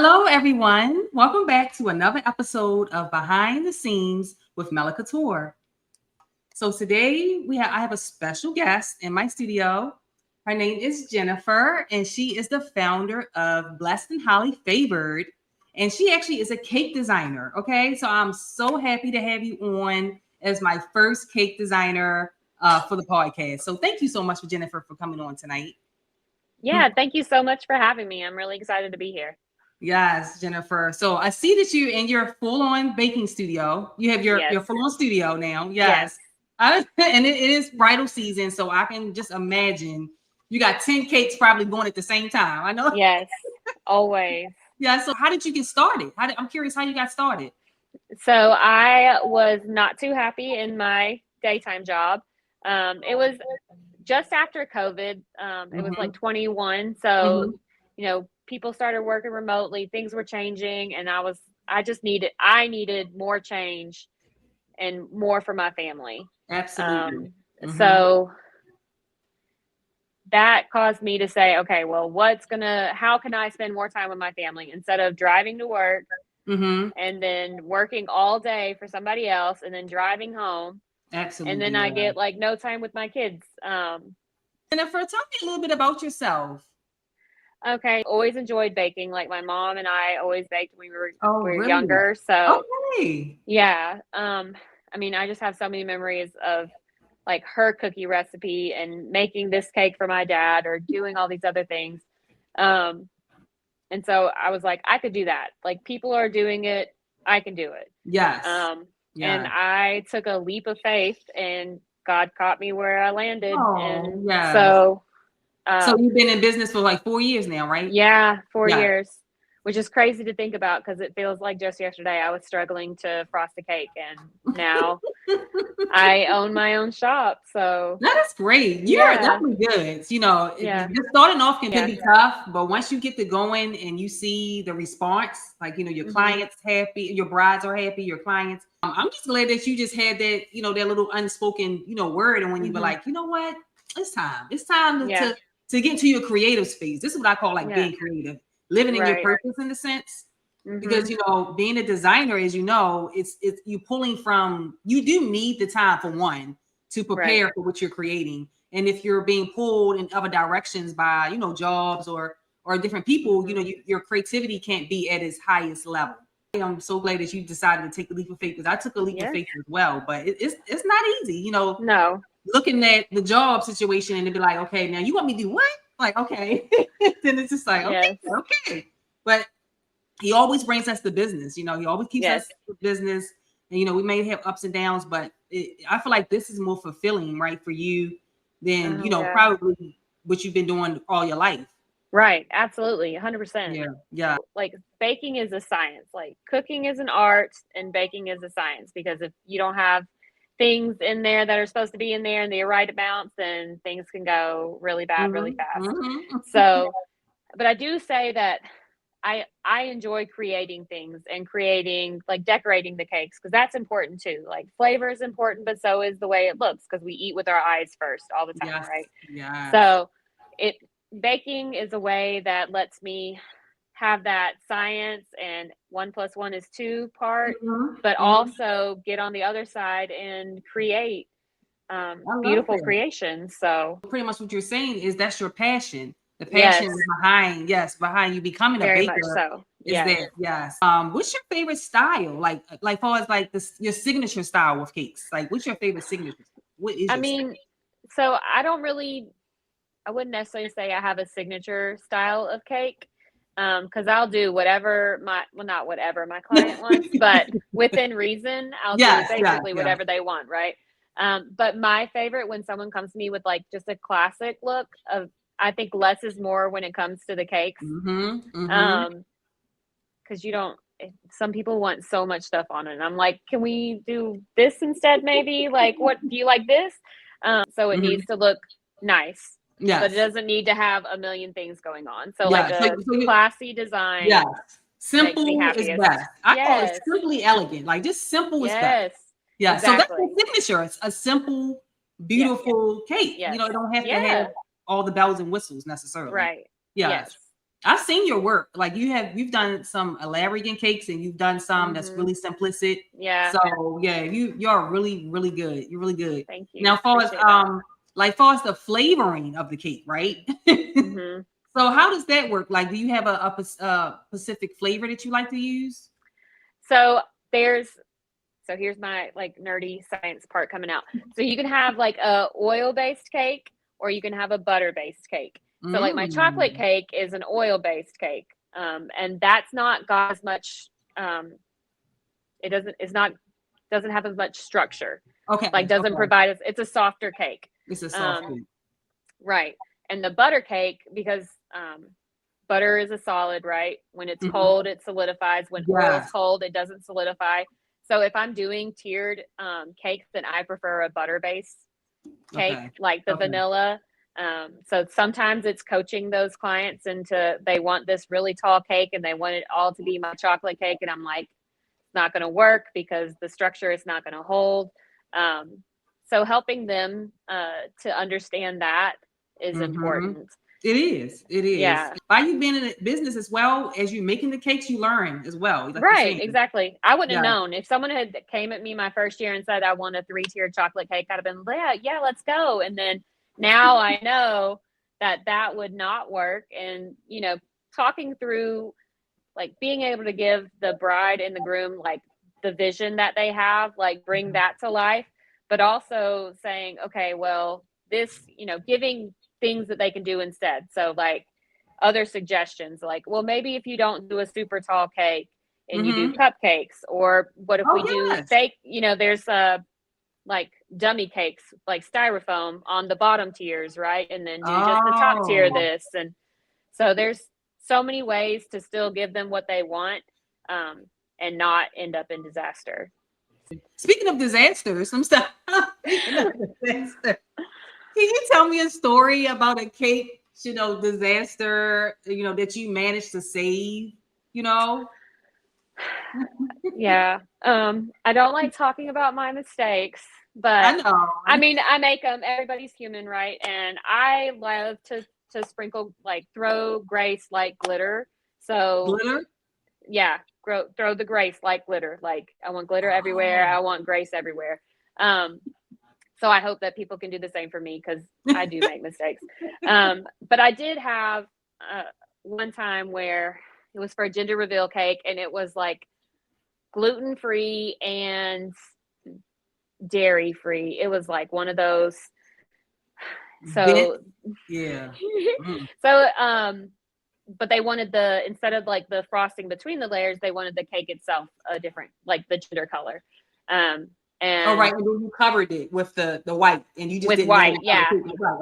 Hello, everyone. Welcome back to another episode of Behind the Scenes with Mela Couture. So today I have a special guest in my studio. Her name is Jennifer, and she is the founder of Blessed and Highly Favored. And she actually is a cake designer. Okay, so I'm so happy to have you on as my first cake designer for the podcast. So thank you so much, Jennifer, for coming on tonight. Yeah, thank you so much for having me. I'm really excited to be here. Yes, Jennifer. So I see that you in your full-on baking studio. You have your Yes. full-on studio now. Yes. Yes. And it is bridal season, so I can just imagine you got 10 cakes probably going at the same time. I know. Yes. Always. Yeah. So how did you get started? I'm curious how you got started. So I was not too happy in my daytime job. It was just after COVID. It was like 21. So, people started working remotely, things were changing, and I needed more change and more for my family. Absolutely. So that caused me to say, okay, well, how can I spend more time with my family instead of driving to work and then working all day for somebody else and then driving home. Absolutely. And then I get like no time with my kids. Jennifer, tell me a little bit about yourself. Okay. Always enjoyed baking. Like my mom and I always baked when we were really? younger. So okay. Yeah. I just have so many memories of like her cookie recipe and making this cake for my dad or doing all these other things. And so I was like, I could do that. Like people are doing it. I can do it. Yes. And I took a leap of faith and God caught me where I landed. So you've been in business for like 4 years now, right? Yeah, 4 years, which is crazy to think about because it feels like just yesterday I was struggling to frost a cake, and now I own my own shop. So that is great. You're definitely good. Just starting off can be tough, but once you get to going and you see the response, like your clients happy, your brides are happy, your clients. I'm just glad that you just had that, that little unspoken, word, and when you be like, you know what, it's time to get to your creative space. This is what I call like being creative, living in your purpose in a sense. Because being a designer, as it's you pulling from, you do need the time for one to prepare for what you're creating. And if you're being pulled in other directions by jobs or different people, your creativity can't be at its highest level. I'm so glad that you decided to take the leap of faith, because I took a leap of faith as well, but it's not easy, No. Looking at the job situation and to be like, okay, now you want me to do what? Like, okay. Then it's just like, okay. But he always brings us the business, he always keeps us in business. And, we may have ups and downs, but I feel like this is more fulfilling, right, for you than, probably what you've been doing all your life. Right. Absolutely. 100%. Yeah. Like baking is a science, like cooking is an art and baking is a science, because if you don't have things in there that are supposed to be in there and the right amounts, then things can go really bad really fast. So, but I do say that I enjoy creating things and creating, like decorating the cakes, because that's important too. Like flavor is important, but so is the way it looks, because we eat with our eyes first all the time, right? Yeah. So baking is a way that lets me have that science and 1 + 1 is 2 part, but also get on the other side and create beautiful creations. So pretty much what you're saying is that's your passion. The passion is behind you becoming a baker. Very much so. Is there? Yes. What's your favorite style? Like far as like your signature style with cakes? Like, what's your favorite signature? What is? So I wouldn't necessarily say I have a signature style of cake, because I'll do whatever not whatever my client wants, but within reason, I'll do basically whatever they want, right? But my favorite, when someone comes to me with like just a classic look of, I think less is more when it comes to the cakes. Because some people want so much stuff on it. And I'm like, can we do this instead? Maybe like, what do you like this? So it needs to look nice. Yes. But it doesn't need to have a million things going on. So like a classy design. Yes. Simple is best. I call it simply elegant. Like just simple is best. Yeah. Exactly. So that's the signature. It's a simple, beautiful cake. It don't have to have all the bells and whistles necessarily. Right. Yes. I've seen your work. Like you've done some elaborate cakes and you've done some that's really simplistic. Yeah. So yeah, you're really, really good. You're really good. Thank you. Now, far as far as the flavoring of the cake, right? Mm-hmm. So how does that work? Like, do you have a specific flavor that you like to use? So here's my like nerdy science part coming out. So you can have like a oil-based cake or you can have a butter-based cake. So like my chocolate cake is an oil-based cake. And that's not got as much it doesn't have as much structure. Okay. Like doesn't provide us, it's a softer cake. It's a soft cake. Right. And the butter cake, because butter is a solid, right? When it's cold, it solidifies. When oil is cold, it doesn't solidify. So if I'm doing tiered cakes, then I prefer a butter-based cake, like the vanilla. So sometimes it's coaching those clients into, they want this really tall cake and they want it all to be my chocolate cake. And I'm like, it's not going to work because the structure is not going to hold. So helping them to understand that is important. It is. It is. Yeah. By you being in a business as well as you making the cakes, you learn as well. Like right. Exactly. I wouldn't have known if someone had came at me my first year and said, I want a 3-tiered chocolate cake. I'd have been, yeah, let's go. And then now I know that would not work. And, you know, talking through like being able to give the bride and the groom, like the vision that they have, like bring that to life, but also saying, okay, well, this, you know, giving things that they can do instead. So like other suggestions, like, well, maybe if you don't do a super tall cake and you do cupcakes, or what if we do fake, you know, there's like dummy cakes, like styrofoam on the bottom tiers, right? And then do just the top tier this. And so there's so many ways to still give them what they want and not end up in disaster. Speaking of disaster, some stuff. Can you tell me a story about a cake, you know, disaster, you know, that you managed to save, you know? Yeah. I don't like talking about my mistakes, but I know. I mean, I make them. Everybody's human, right? And I love to sprinkle, like throw grace like glitter. So glitter? Yeah, throw the grace like glitter. Like I want glitter everywhere. I want grace everywhere. So I hope that people can do the same for me because I do make mistakes. But I did have one time where it was for a gender reveal cake, and it was like gluten-free and dairy-free. It was like one of those. So yeah. So but they wanted instead of like the frosting between the layers, they wanted the cake itself a different, like the gender color. And right, and then you covered it with the white, and you just with white, yeah.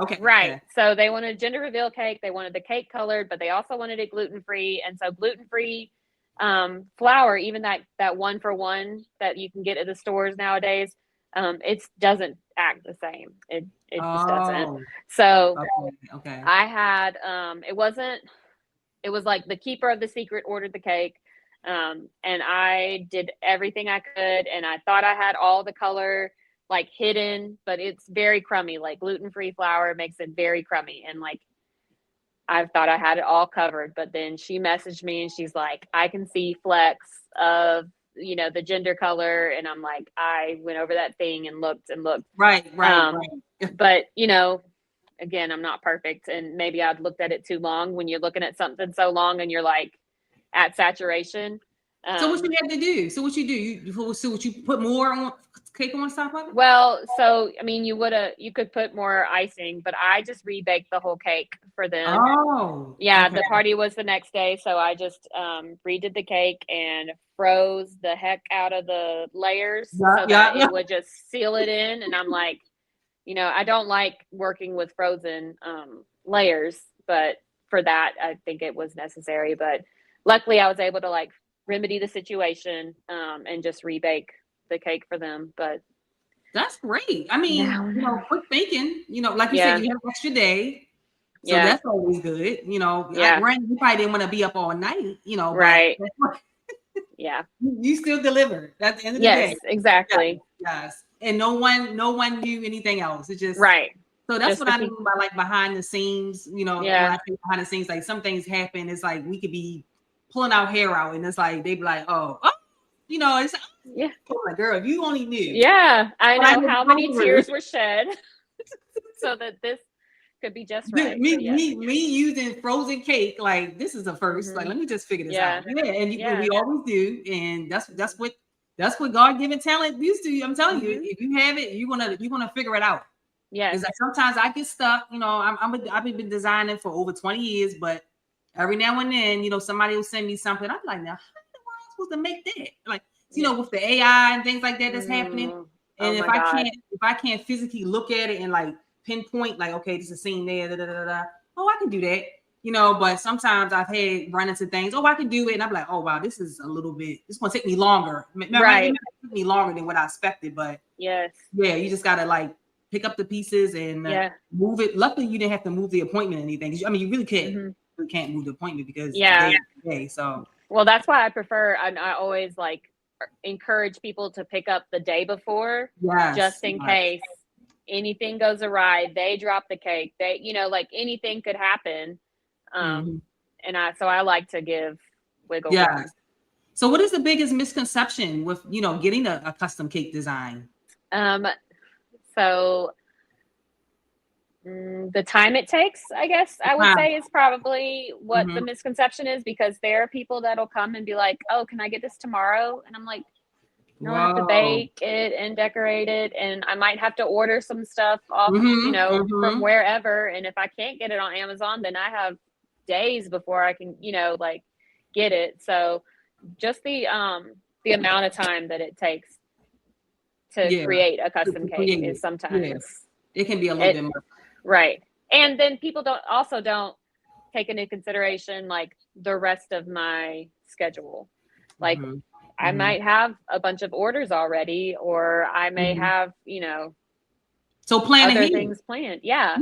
Okay, right. Okay. So they wanted a gender reveal cake. They wanted the cake colored, but they also wanted it gluten free. And so gluten free flour, even that 1-for-1 that you can get at the stores nowadays, it doesn't act the same. It just doesn't. So okay. I had it was like the keeper of the secret ordered the cake. And I did everything I could, and I thought I had all the color like hidden, but it's very crummy. Like gluten-free flour makes it very crummy, and like I thought I had it all covered. But then she messaged me and she's like, I can see flecks of, you know, the gender color. And I'm like, I went over that thing and looked and looked. Right. But you know, again, I'm not perfect, and maybe I'd looked at it too long. When you're looking at something so long and you're like at saturation. So what you had to do? So what you do? You put more on cake on top of it? Well, so I mean, you could put more icing, but I just rebaked the whole cake for them. Oh, yeah. Okay. The party was the next day, so I just redid the cake and froze the heck out of the layers so that it would just seal it in. And I'm like, you know, I don't like working with frozen layers, but for that, I think it was necessary. But luckily, I was able to like remedy the situation and just rebake the cake for them. But that's great. I mean, you know, quick baking, you know, like you said, you have an extra day. So that's always good. You know, you probably didn't want to be up all night, you know, right. But yeah. You still delivered at the end of the day. Yes, exactly. Yes. And no one knew anything else. It's just right. So that's what I mean by like behind the scenes, when I say behind the scenes, like some things happen. It's like we could be pulling our hair out and it's like, they be like, oh, it's like, girl, if you only knew. Yeah. I know how many tears were shed so that this could be just right. Me using frozen cake, like this is a 1st. Like, let me just figure this out. Yeah. And we always do. And that's what God-given talent used to. I'm telling you, if you have it, you're gonna figure it out. Yeah. It's like sometimes I get stuck, I've been designing for over 20 years, but every now and then, somebody will send me something. I'm like, now how am I supposed to make that? Like, with the AI and things like that that's happening. And if I can't physically look at it and like pinpoint, like, okay, this is a scene there, oh, I can do that. But sometimes I've had run into things, I can do it. And I'm like, oh wow, this is a little bit, it's gonna take me longer. It might take me longer than what I expected, but you just gotta like pick up the pieces and move it. Luckily, you didn't have to move the appointment or anything. I mean, you really can't. You can't move the appointment because day. So well, that's why I prefer. I always like encourage people to pick up the day before, just in case anything goes awry. They drop the cake. They, like anything could happen. And I like to give wiggle room. So, what is the biggest misconception with getting a custom cake design? So the time it takes, I guess I would say, is probably what the misconception is, because there are people that'll come and be like, oh, can I get this tomorrow? And I'm like, no, I have to bake it and decorate it, and I might have to order some stuff off, from wherever. And if I can't get it on Amazon, then I have days before I can, like get it. So just the amount of time that it takes to create a custom cake is sometimes it can be a little bit more. Right. And then people don't take into consideration like the rest of my schedule. Like I might have a bunch of orders already, or I may have, so plan other things planned. Yeah.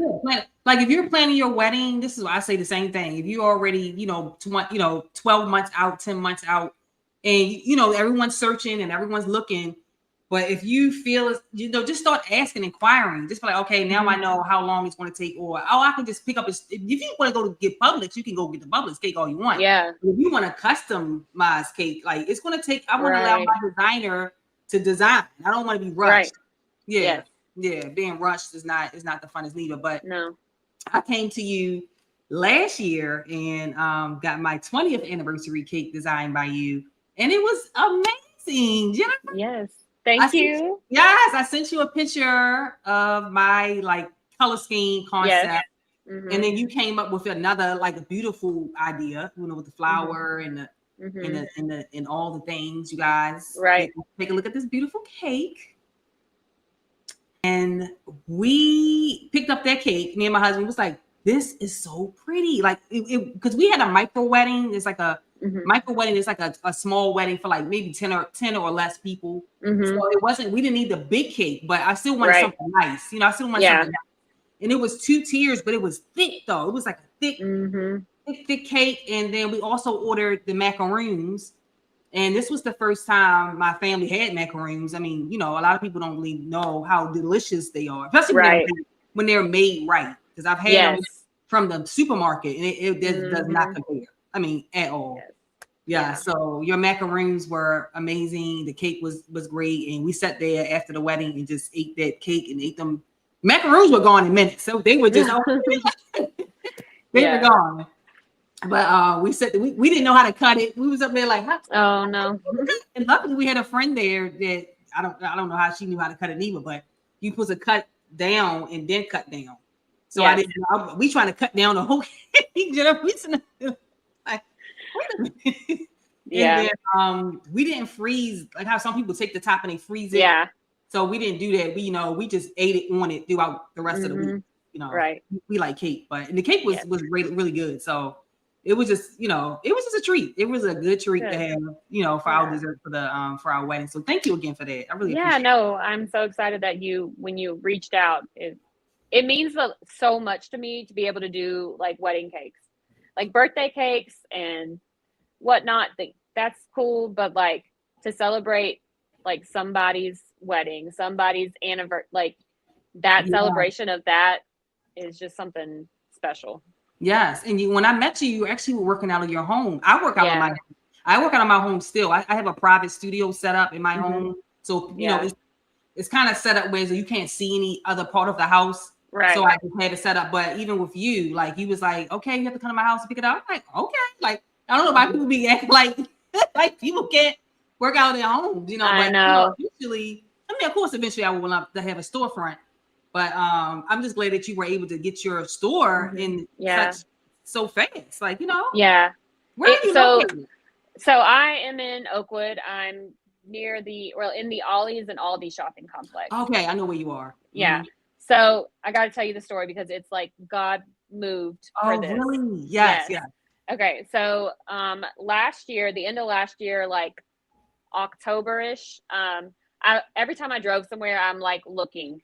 Like if you're planning your wedding, this is why I say the same thing. If you already, 12 months out, 10 months out, and everyone's searching and everyone's looking. But if you feel, just start asking, inquiring. Just be like, okay, now I know how long it's going to take, or I can just pick up. If you want to go to get Publix, you can go get the Publix cake all you want. Yeah. But if you want a customized cake, like it's going to take. I want to allow my designer to design. I don't want to be rushed. Yeah. Being rushed is not the funnest neither. But no, I came to you last year and got my 20th anniversary cake designed by you, and it was amazing, Jennifer. Yes. Thank you. I sent you a picture of my like color scheme concept, and then you came up with another like a beautiful idea, with the flower and the and all the things. You guys, take a look at this beautiful cake, and we picked up that cake. Me and my husband was like, "This is so pretty!" Like because we had a micro wedding. It's like a micro wedding is like a small wedding for like maybe 10 or less people. So we didn't need the big cake, but I still wanted something nice. I still wanted something nice. And it was 2 tiers, but it was thick though. It was like a thick cake. And then we also ordered the macaroons. And this was the first time my family had macaroons. I mean, a lot of people don't really know how delicious they are, especially when they're made right. Because I've had them from the supermarket and it does not compare. I mean, at all. So your macaroons were amazing. The cake was great. And we sat there after the wedding and just ate that cake and ate them. Macaroons were gone in minutes. So they were just, they were gone. But we said we didn't know how to cut it. We was up there like, oh no. And luckily we had a friend there that I don't know how she knew how to cut it either, but you supposed to cut down and then cut down. So I didn't know. We trying to cut down the whole cake. And then we didn't freeze like how some people take the top and they freeze it. So we didn't do that. We just ate it on it throughout the rest of the week. We like cake, and the cake was really good. So it was just it was just a treat. It was a good treat to have for our dessert for our wedding. So thank you again for that. I really appreciate it. I'm so excited that when you reached out, it means so much to me to be able to do like wedding cakes, like birthday cakes and whatnot. That's cool, but like to celebrate like somebody's wedding, somebody's anniversary, like that celebration of that is just something special. Yes. And when I met you, you actually were working out of your home. I work out of my home still. I have a private studio set up in my home. So, you know, it's kind of set up where you can't see any other part of the house. Right. So I just had to set up. But even with you, like you was like, okay, you have to come to my house and pick it up. I'm like, okay. Like, I don't know why people be acting like people can't work out at their homes, you know. I but know. Eventually, I mean, of course, eventually I will want to have a storefront. But I'm just glad that you were able to get your store in so fast. Like, you know. Yeah. Where are you located? So I am in Oakwood. I'm near in the Ollie's and Aldi shopping complex. Okay, I know where you are. Yeah. So I got to tell you the story because it's like God moved for this. Really? Yes. Okay. So last year, the end of last year, like October-ish, every time I drove somewhere, I'm like looking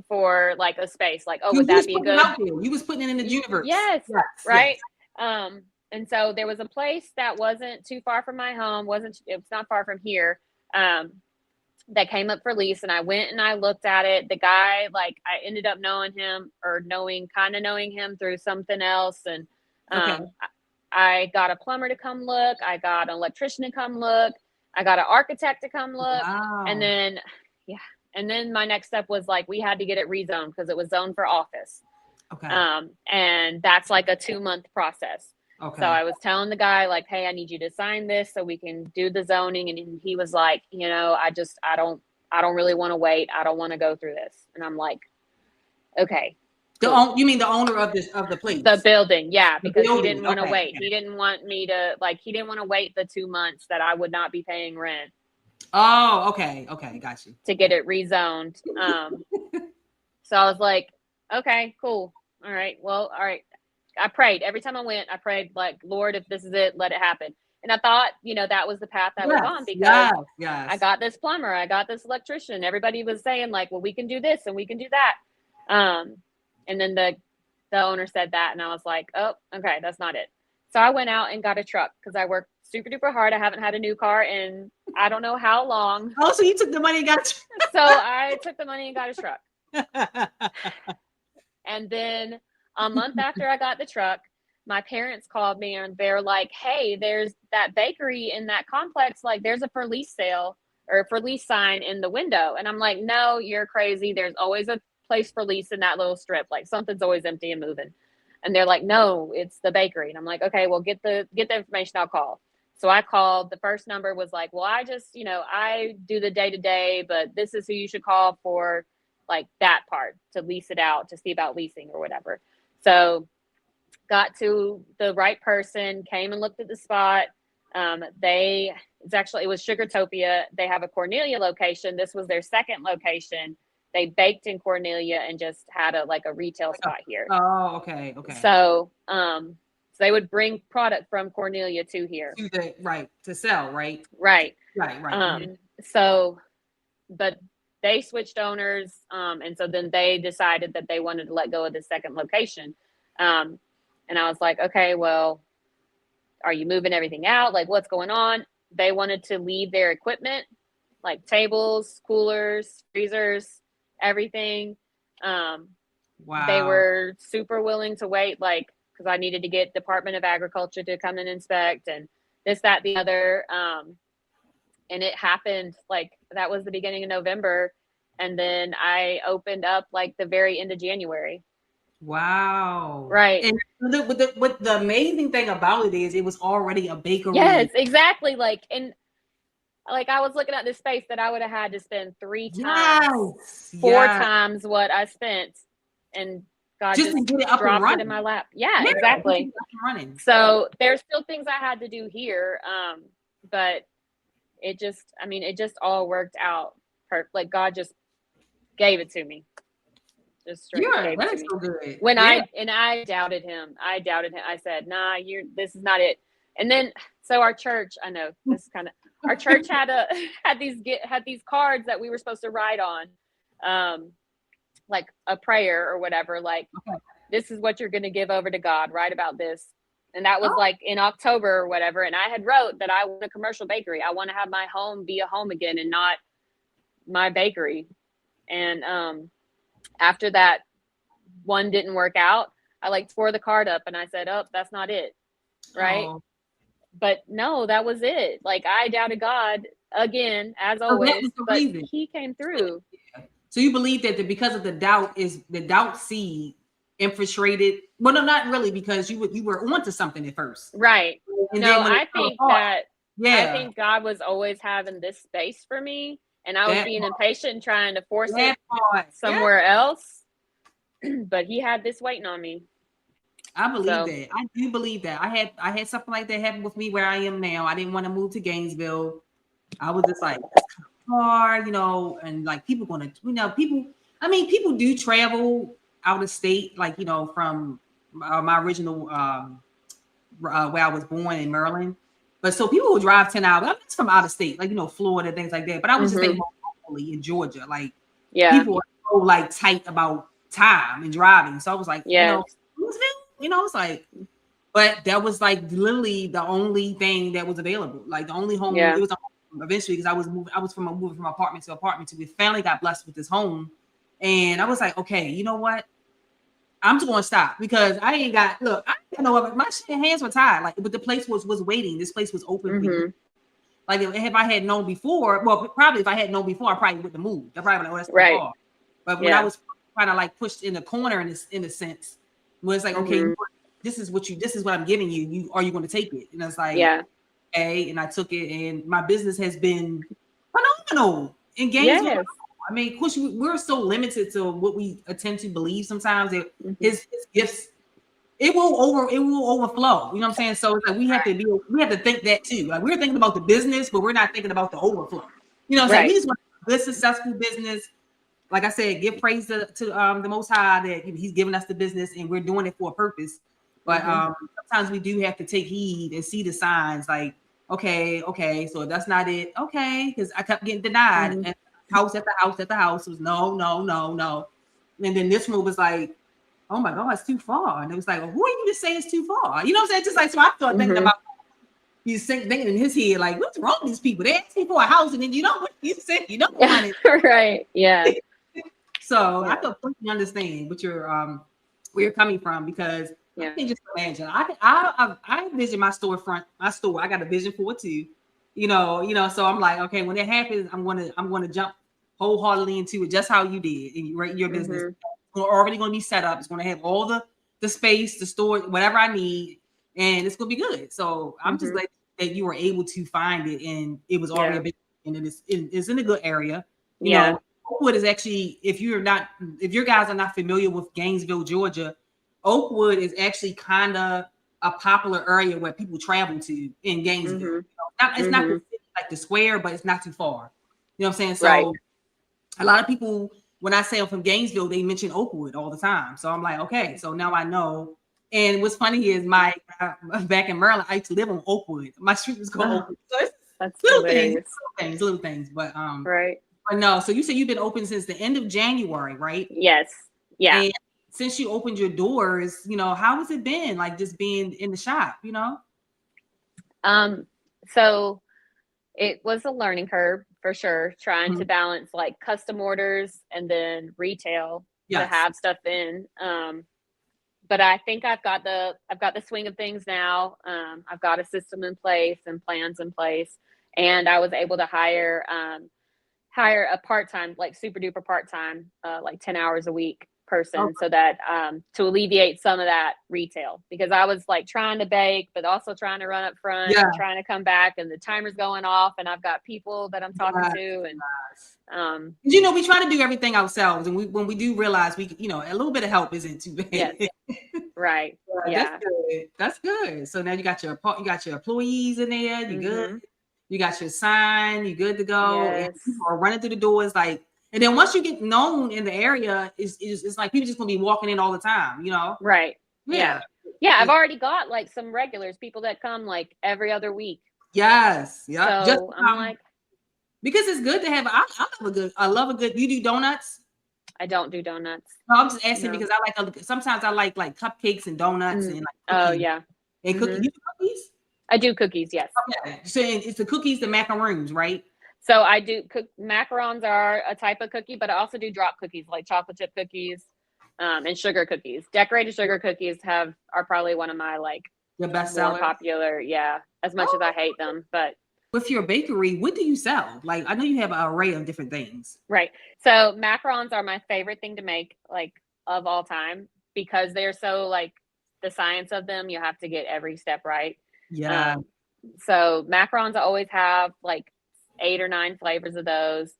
for like a space. Like, would that be good? You was putting it in the universe. Yes. Right. Yes. And so there was a place that wasn't too far from my home. It's not far from here. That came up for lease, and I went and I looked at it. The guy, like, I ended up knowing him through something else. And I got a plumber to come look. I got an electrician to come look. I got an architect to come look. Wow. And then my next step was like, we had to get it rezoned because it was zoned for office. Okay. And that's like a 2-month process. Okay. So I was telling the guy, like, hey, I need you to sign this so we can do the zoning. And he was like, you know, I don't really want to wait. I don't want to go through this. And I'm like, okay. You mean the owner of the place? The building, yeah, because he didn't want to wait. He didn't want me to, like, he didn't want to wait the 2 months that I would not be paying rent. Oh, okay, got you. To get it rezoned. So I was like, okay, cool. All right. I prayed. Every time I went, I prayed, like, Lord, if this is it, let it happen. And I thought, you know, that was the path I was on because I got this plumber, I got this electrician. Everybody was saying, like, well, we can do this and we can do that. And then the owner said that, and I was like, oh, okay, that's not it. So I went out and got a truck because I worked super duper hard. I haven't had a new car in I don't know how long. Oh, so you took the money and got a truck. So I took the money and got a truck. And then a month after I got the truck, my parents called me and they're like, hey, there's that bakery in that complex. Like, there's a for lease sale or for lease sign in the window. And I'm like, no, you're crazy. There's always a place for lease in that little strip. Like, something's always empty and moving. And they're like, no, it's the bakery. And I'm like, okay, well, get the information. I'll call. So I called. The first number was like, well, I just, you know, I do the day-to-day, but this is who you should call for, like, that part, to lease it out, to see about leasing or whatever. So got to the right person, came and looked at the spot. It was Sugartopia. They have a Cornelia location. This was their second location. They baked in Cornelia and just had a retail spot here. Oh, okay. So, they would bring product from Cornelia to here. To sell, right? Right. Right. So, but they switched owners, and so then they decided that they wanted to let go of the second location. And I was like, okay, well, are you moving everything out? Like, what's going on? They wanted to leave their equipment, like tables, coolers, freezers, everything. Wow. They were super willing to wait, like, because I needed to get Department of Agriculture to come and inspect and this, that, the other. And it happened, like, that was the beginning of November. And then I opened up like the very end of January. Wow. Right. And what the amazing thing about it is it was already a bakery. Yes, exactly. Like, and like, I was looking at this space that I would have had to spend 4 times what I spent, and God just to get it up dropped and running. It in my lap. Yeah, exactly. So there's still things I had to do here. But it just all worked out perfect. Like, God just gave it to me. Just straight gave it to me. So good. When I doubted him. I said, nah, this is not it. And then, so our church, I know this kind of, our church had these cards that we were supposed to write on, like a prayer or whatever, like, this is what you're going to give over to God, write about this. And that was like in October or whatever. And I had wrote that I want a commercial bakery. I want to have my home be a home again and not my bakery. And after that one didn't work out, I like tore the card up and I said, oh, that's not it. Right. Oh. But no, that was it. Like, I doubted God again, as So that always, was the but reason. he came through. So you believe that because of the doubt seed infiltrated? Well, no, not really, because you were onto something at first. Right. And no, then when I think that I think God was always having this space for me, and I was being impatient and trying to force it somewhere else. But he had this waiting on me. I believe that. I do believe that. I had something like that happen with me where I am now. I didn't want to move to Gainesville. I was just like, it's kind of hard, and like people gonna, people do travel out of state, like, from my original where I was born in Maryland. But so people will drive 10 hours. I'm just from out of state, like, Florida, things like that. But I was just staying locally in Georgia. Like, people are so like tight about time and driving. So I was like, it's like, but that was like literally the only thing that was available. Like the only home, it was a home eventually, because I was moving from apartment to apartment we finally got blessed with this home. And I was like, okay, you know what? I'm just gonna stop, because I ain't got my hands were tied. Like, but the place was waiting. This place was open for you. Like, if I had known before, well, probably if I had known before, I probably wouldn't have moved. I probably would have, that's too far. But when I was kind of like pushed in the corner in a sense, where it's like, okay, this is what I'm giving you. Are you going to take it? And I was like, okay. And I took it, and my business has been phenomenal in Gainesville. I mean, of course, we're so limited to what we tend to believe sometimes, that his gifts, it will overflow. You know what I'm saying? So it's like we have to think that too. Like, we're thinking about the business, but we're not thinking about the overflow. You know what I'm saying? We just want a good, successful business. Like I said, give praise to the Most High that He's given us the business, and we're doing it for a purpose. But sometimes we do have to take heed and see the signs. Like, okay, so that's not it. Okay, because I kept getting denied. And house after house was no. And then this one was like, oh my God, it's too far. And it was like, well, who are you to say it's too far? You know what I'm saying? Just like, so I started thinking about, he's thinking in his head, like, what's wrong with these people? They ask me for a house, and then you know what you said, you don't want it. Right. Yeah. So I completely understand where you're coming from, because I can just imagine. I envision my store. I got a vision for it too. So I'm like, okay, when it happens, I'm gonna jump wholeheartedly into it, just how you did in your business. It's already gonna be set up. It's gonna have all the space, the store, whatever I need, and it's gonna be good. So I'm just glad that you were able to find it, and it was already a big, and it's in a good area. You know, Oakwood is actually, if you guys are not familiar with Gainesville, Georgia, Oakwood is actually kind of a popular area where people travel to in Gainesville. It's not like the square, but it's not too far. You know what I'm saying? So a lot of people, when I say I'm from Gainesville, they mention Oakwood all the time. So I'm like, okay, so now I know. And what's funny is back in Maryland, I used to live on Oakwood. My street was called Oakwood. So it's little things. But But no, so you said you've been open since the end of January, right? Yes. Yeah. And since you opened your doors, how has it been, like, just being in the shop, So it was a learning curve for sure, trying to balance like custom orders and then retail to have stuff in. But I think I've got the swing of things now. I've got a system in place and plans in place, and I was able to hire a part-time, like super duper part-time, like 10 hours a week person, so that to alleviate some of that retail, because I was like trying to bake but also trying to run up front and trying to come back, and the timer's going off, and I've got people that I'm talking to, and we try to do everything ourselves, and when we do realize we a little bit of help isn't too bad. Right. That's good. So now you got your employees in there, you good, you got your sign, you good to go, and people are running through the doors, like. And then once you get known in the area, it's like people just gonna be walking in all the time, Right. Yeah. I've already got like some regulars, people that come like every other week. Yes. Yeah. So I'm like, because it's good to have. I love a good. You do donuts? I don't do donuts. No, I'm just asking because sometimes I like cupcakes and donuts and like cookies. And cookies. You do cookies? I do cookies. Yes. Okay. So it's the cookies, the macaroons, right? So I do macarons are a type of cookie, but I also do drop cookies, like chocolate chip cookies. And sugar cookies. Decorated sugar cookies are probably one of my like your best more seller. popular. Yeah, as much as I hate them, but with your bakery, what do you sell? Like, I know you have an array of different things. Right. So macarons are my favorite thing to make, like of all time, because they're so like the science of them. You have to get every step right. Yeah. So macarons I always have like 8 or 9 flavors of those.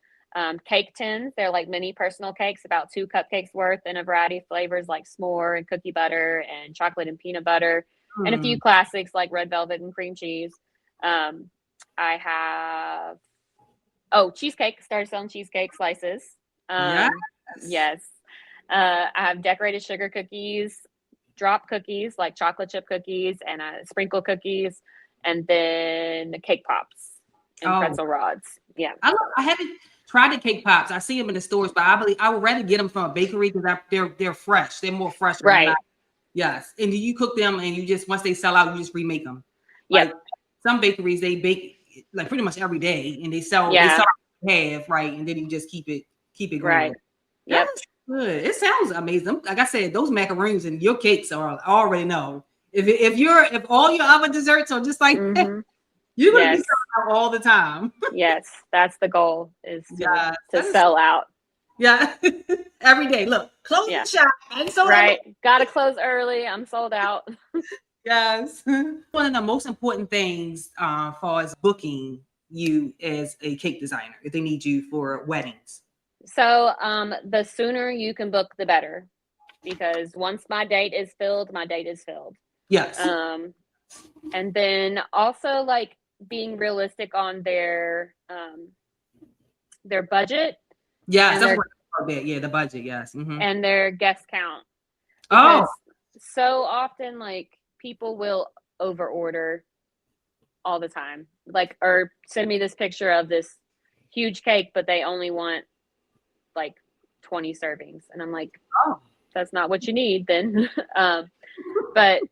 Cake tins, they're like mini personal cakes, about 2 cupcakes worth in a variety of flavors like s'more and cookie butter and chocolate and peanut butter, and a few classics like red velvet and cream cheese. I have cheesecake. Started selling cheesecake slices. Yes. Yes. I have decorated sugar cookies, drop cookies like chocolate chip cookies, and sprinkle cookies, and then the cake pops and pretzel rods. Yeah. I haven't tried the cake pops. I see them in the stores, but I would rather get them from a bakery because they're fresh. They're more fresh. Right. Yes. And do you cook them and you just, once they sell out, you just remake them? Yep. Like some bakeries, they bake like pretty much every day and they sell half, right? And then you just keep it going. Right. Yep. That's good. It sounds amazing. Like I said, those macaroons and your cakes are, I already know. If all your other desserts are just like that, you're going to be selling out all the time. Yes. That's the goal, is to sell out. Yeah. Every day. Look, close the shop. And sold right. Got to close early. I'm sold out. Yes. One of the most important things far as booking you as a cake designer, if they need you for weddings. So the sooner you can book, the better, because once my date is filled, my date is filled. Yes. And then also like being realistic on their budget. Yes. The budget. Yes. And their guest count. Because so often like people will over order all the time, like, or send me this picture of this huge cake, but they only want like 20 servings. And I'm like, that's not what you need then. But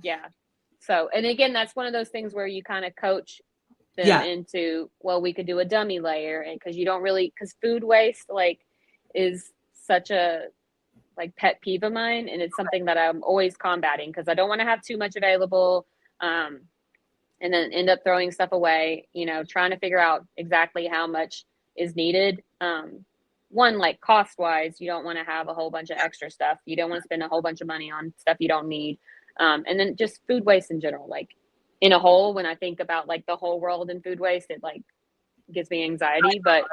yeah. So, and again, that's one of those things where you kind of coach them into, well, we could do a dummy layer. And cause you don't really, cause food waste like is such a like pet peeve of mine. And it's something that I'm always combating because I don't want to have too much available. And then end up throwing stuff away, trying to figure out exactly how much is needed. One, like cost wise, you don't want to have a whole bunch of extra stuff. You don't want to spend a whole bunch of money on stuff you don't need. And then just food waste in general, like in a whole, when I think about like the whole world in food waste, it like gives me anxiety, but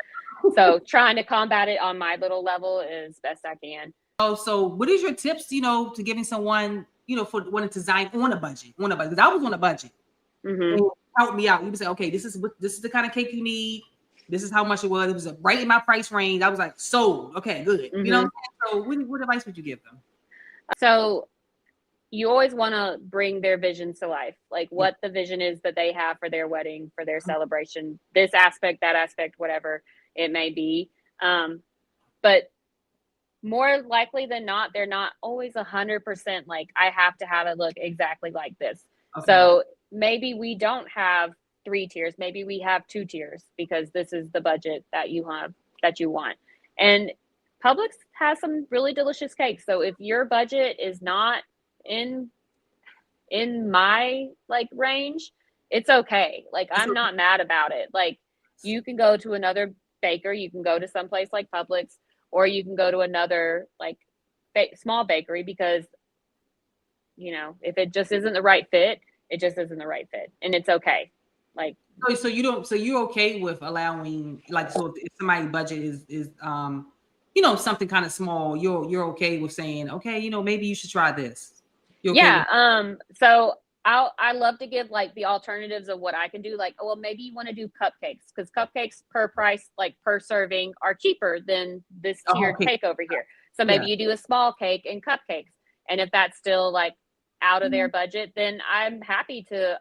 so trying to combat it on my little level as best I can. So what is your tips, to giving someone, for wanting to design on a budget, because I was on a budget. And help me out. You would say, okay, this is the kind of cake you need. This is how much it was. It was right in my price range. I was like, sold. Okay, good. So what advice would you give them? So you always want to bring their visions to life, like what the vision is that they have for their wedding, for their celebration, this aspect, that aspect, whatever it may be. But more likely than not, they're not always 100% like, I have to have it look exactly like this. Okay. So maybe we don't have 3 tiers. Maybe we have 2 tiers because this is the budget that you have, that you want. And Publix has some really delicious cakes. So if your budget is not in my like range, it's okay. Like I'm not mad about it. Like you can go to another baker, you can go to someplace like Publix, or you can go to another like small bakery, because if it just isn't the right fit, it just isn't the right fit, and it's okay. Like so you're okay with allowing, like, so if somebody's budget is something kind of small, you're okay with saying, okay, maybe you should try this. So I love to give like the alternatives of what I can do. Like, well, maybe you want to do cupcakes, because cupcakes per price, like per serving, are cheaper than this tiered cake over here. So maybe you do a small cake and cupcakes. And if that's still like out of their budget, then I'm happy to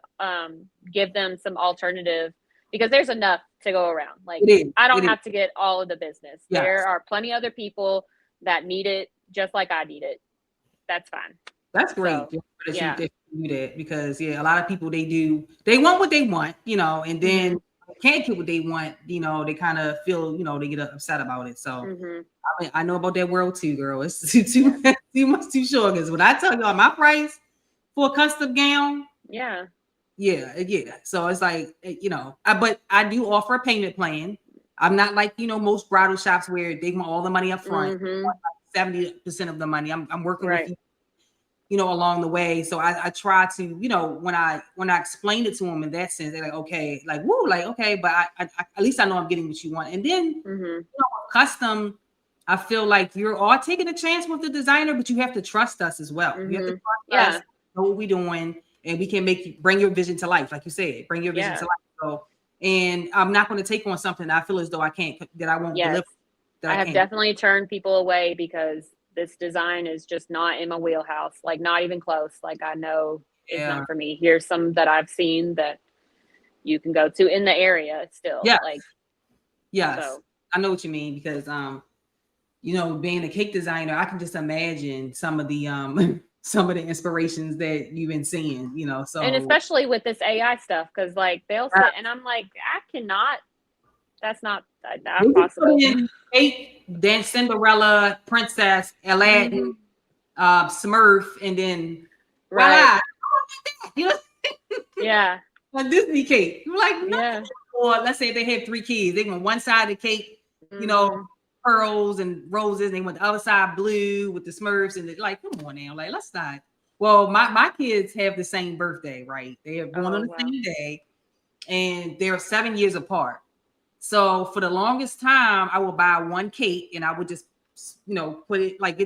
give them some alternative, because there's enough to go around. Like I don't have to get all of the business. Yes. There are plenty other people that need it just like I need it. That's fine. That's great. So, you do that, because a lot of people, they want what they want, and then can't get what they want, they kind of feel, they get upset about it. So I know about that world too, girl. It's too much too short. Because when I tell y'all my price for a custom gown, yeah. So it's like, but I do offer a payment plan. I'm not like, most bridal shops where they want all the money up front, 70% of the money. I'm working with you, along the way. So I try to, when I explain it to them in that sense, they're like, okay, like, woo, like, okay, but I at least I know I'm getting what you want. And then, custom, I feel like you're all taking a chance with the designer, but you have to trust us as well. You have to trust us, know what we're doing, and we can bring your vision to life. Like you said, bring your vision to life. So, and I'm not going to take on something that I feel as though I won't deliver. I have definitely turned people away because this design is just not in my wheelhouse, like not even close. Like I know it's not for me. Here's some that I've seen that you can go to in the area still. Yeah. Like, so. I know what you mean because, being a cake designer, I can just imagine some of the inspirations that you've been seeing, so. And especially with this AI stuff, because like they'll sit and I'm like, I cannot. That's not possible. Cake, then Cinderella, Princess, Aladdin, Smurf, and then voila. Yeah. A Disney cake. You're like, or let's say they have 3 kids. They want one side of the cake, pearls and roses. They want the other side blue with the Smurfs. And they're like, come on now. Like, let's not. Well, my kids have the same birthday, right? They are born on the same day. And they're 7 years apart. So for the longest time, I would buy one cake and I would just, put it like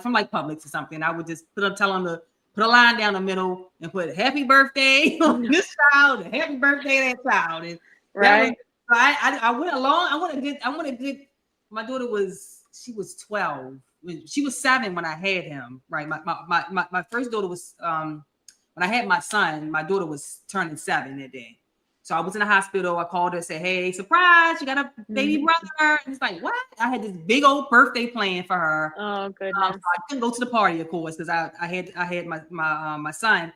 from like Publix or something. I would just tell them to put a line down the middle and put happy birthday on this child and happy birthday to that child. And I went along. I want a good, my daughter she was 12. She was 7 when I had him, right? My first daughter was, when I had my son, my daughter was turning 7 that day. So I was in the hospital. I called her and said, hey, surprise, you got a baby brother. And it's like, what? I had this big old birthday plan for her. Oh, goodness. So I couldn't go to the party, of course, because I had my son.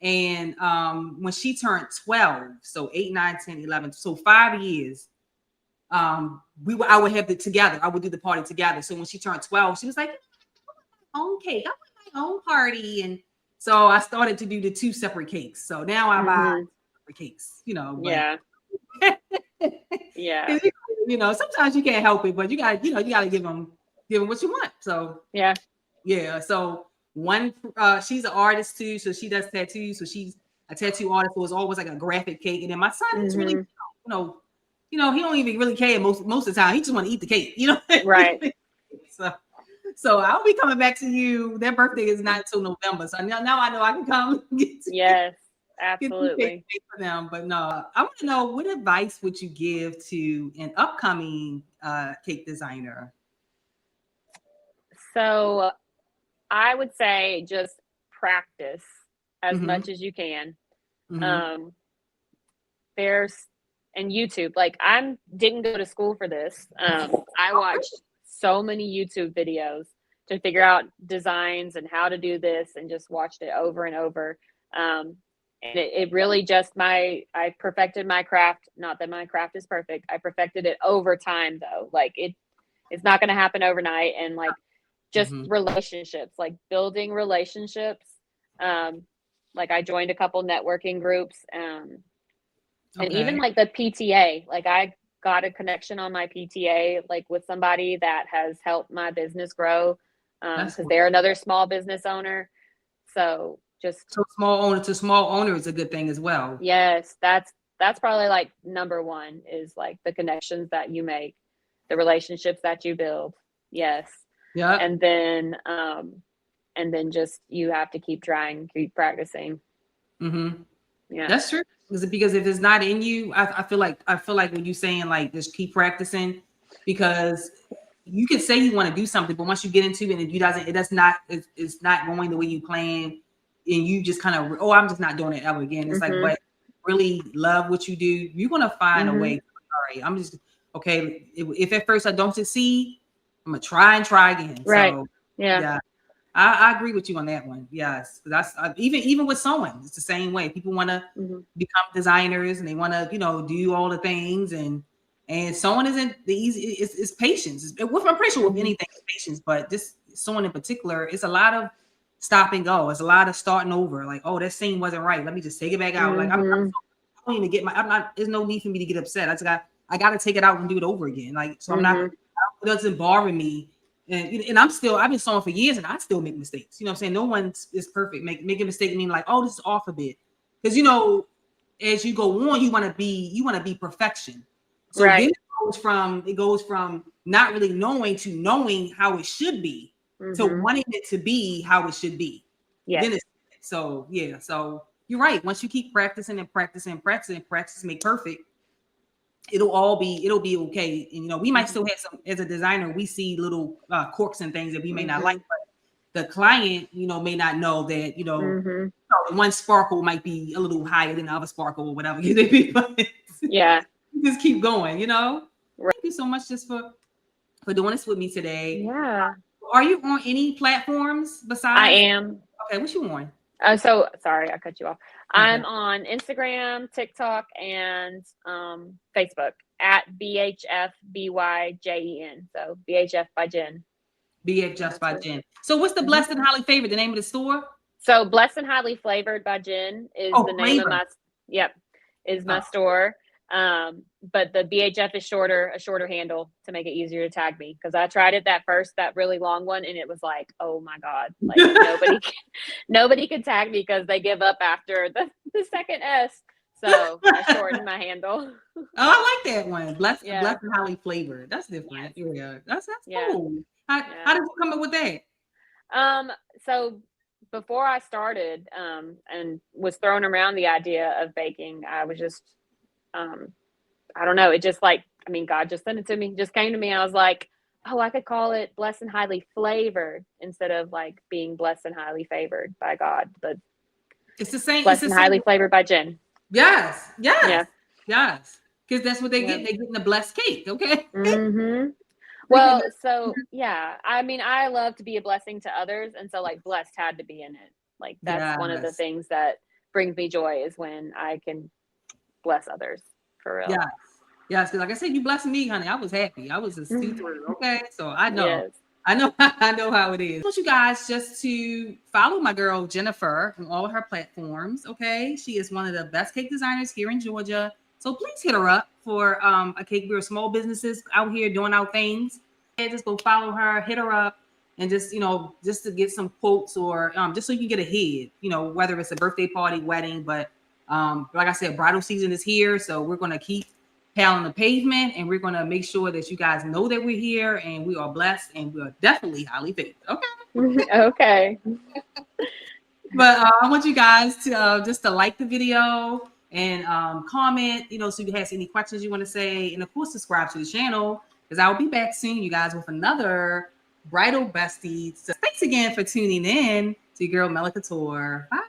And when she turned 12, so 8, 9, 10, 11, so 5 years, I would have it together. I would do the party together. So when she turned 12, she was like, I want my own cake. I want my own party. And so I started to do the 2 separate cakes. So now I buy cakes, but, sometimes you can't help it, but you gotta give them what you want. So so one she's an artist too, so she does tattoos, so she's a tattoo artist, so it's always like a graphic cake. And then my son is really he don't even really care most of the time. He just want to eat the cake, right. So I'll be coming back to you. Their birthday is not until November, so now I know I can come get to yes. Absolutely. For them, but no, I want to know, what advice would you give to an upcoming cake designer? So I would say just practice as much as you can. There's and YouTube, like I didn't go to school for this. I watched so many YouTube videos to figure out designs and how to do this, and just watched it over and over. And it really just I perfected my craft. Not that my craft is perfect. I perfected it over time though. Like it's not going to happen overnight. And like just relationships, like building relationships. Like I joined a couple networking groups, and even like the PTA, like I got a connection on my PTA, like with somebody that has helped my business grow. Because they're another small business owner. So small owner to small owner is a good thing as well. Yes, that's probably like number one, is like the connections that you make, the relationships that you build. Yes. Yeah. And then just you have to keep trying, keep practicing. Yeah, that's true. Because if it's not in you, I feel like when you're saying like just keep practicing, because you can say you want to do something, but once you get into it and it's not going the way you plan. And you just kind of, I'm just not doing it ever again. It's like, but really love what you do, you're gonna find a way. All right, I'm just okay. If at first I don't succeed, I'm gonna try again. Right. So, yeah. I agree with you on that one. Yes, that's even with sewing, it's the same way. People want to become designers and they want to, do all the things, and sewing isn't the easy. It's patience. I'm pretty sure with anything, it's patience, but this sewing in particular, it's a lot of stop and go. It's a lot of starting over. Like, oh, that seam wasn't right. Let me just take it back out. Like, I'm going to get I'm not. There's no need for me to get upset. I got to take it out and do it over again. Like, so I'm not. It doesn't bother me. And I've been sewing for years and I still make mistakes. You know what I'm saying? No one is perfect. Make a mistake mean like, oh, this is off a bit. Because as you go on, you want to be perfection. So then it goes from not really knowing to knowing how it should be to wanting it to be how it should be. Yeah. So you're right. Once you keep practicing and practicing and practicing and practice make perfect, it'll be okay. And we might still have some, as a designer, we see little quirks and things that we may not like, but the client, may not know that, one sparkle might be a little higher than the other sparkle or whatever. Yeah. Just keep going, Thank you so much just for doing this with me today. Yeah. Are you on any platforms besides? I am. Okay, what you on? So sorry, I cut you off. I'm on Instagram, TikTok, and Facebook at BHFBYJEN. So BHF by Jen. BHF by Jen. So what's the Blessed and Highly Favored? The name of the store? So Blessed and Highly Flavored by Jen is the name of my store. But the BHF is a shorter handle to make it easier to tag me, because I tried it that really long one, and it was like, oh my God, like nobody could tag me because they give up after the second S. So I shortened my handle. Oh, I like that one. Blessed and Highly Flavored. That's different. Yeah, that's cool. How did you come up with that? So before I started and was throwing around the idea of baking, I was just I don't know. It just God just sent it to me. Just came to me. I was like, oh, I could call it Blessed and Highly Flavored instead of like being Blessed and Highly Favored by God. But it's the same. Blessed and Highly Flavored by Jen. Yes. Because that's what they get. They're getting a blessed cake. Okay. Well, so I love to be a blessing to others, and so like blessed had to be in it. Like that's one of the things that brings me joy is when I can bless others. For real. Yes, because like I said, you blessed me, honey. I was happy. I was just see-through. Okay, so I know, I know how it is. I want you guys just to follow my girl Jennifer on all of her platforms. Okay, she is one of the best cake designers here in Georgia. So please hit her up for a cake. We're small businesses out here doing our things. And just go follow her, hit her up, and just just to get some quotes or just so you can get ahead. Whether it's a birthday party, wedding, but. Like I said, bridal season is here, so we're going to keep pounding the pavement, and we're going to make sure that you guys know that we're here, and we are blessed, and we are definitely highly favored. Okay. Okay. But I want you guys to just to like the video and comment, so you have any questions you want to say, and of course subscribe to the channel, because I will be back soon, you guys, with another bridal bestie. So thanks again for tuning in to your girl Mela Couture. Bye.